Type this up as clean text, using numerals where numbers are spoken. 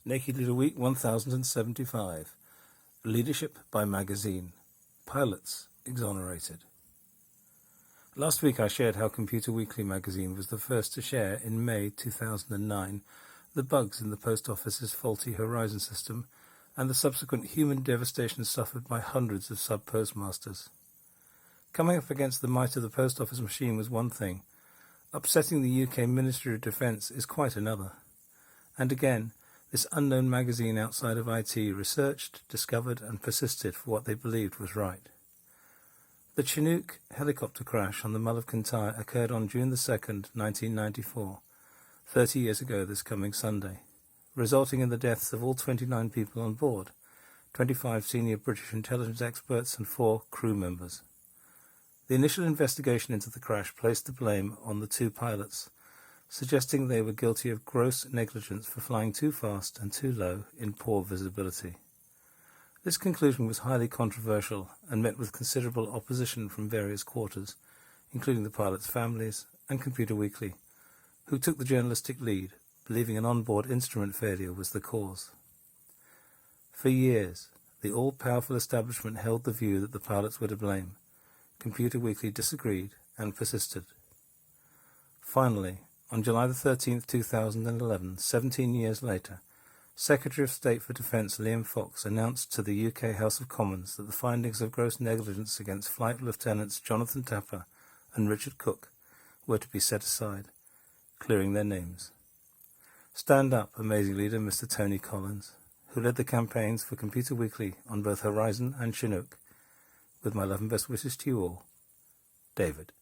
Naked Leader Week 1075. Leadership by Magazine. Pilots exonerated. Last week I shared how Computer Weekly magazine was the first to share, in May 2009, the bugs in the Post Office's faulty Horizon system and the subsequent human devastation suffered by hundreds of sub-postmasters. Coming up against the might of the Post Office machine was one thing. Upsetting the UK Ministry of Defence is quite another. And again, this unknown magazine outside of IT researched, discovered and persisted for what they believed was right. The Chinook Helicopter crash on the Mull of Kintyre occurred on June 2nd, 1994, 30 years ago this coming Sunday, resulting in the deaths of all 29 people on board, 25 senior British intelligence experts and 4 crew members. The initial investigation into the crash placed the blame on the 2 pilots, suggesting they were guilty of gross negligence for flying too fast and too low in poor visibility. This conclusion was highly controversial and met with considerable opposition from various quarters, including the pilots' families and Computer Weekly, who took the journalistic lead, believing an onboard instrument failure was the cause. For years, the all-powerful establishment held the view that the pilots were to blame. Computer Weekly disagreed and persisted. Finally, on July 13, 2011, 17 years later, Secretary of State for Defence Liam Fox announced to the UK House of Commons that the findings of gross negligence against Flight Lieutenants Jonathan Tapper and Richard Cook were to be set aside, clearing their names. Stand up, amazing leader Mr. Tony Collins, who led the campaigns for Computer Weekly on both Horizon and Chinook. With my love and best wishes to you all, David.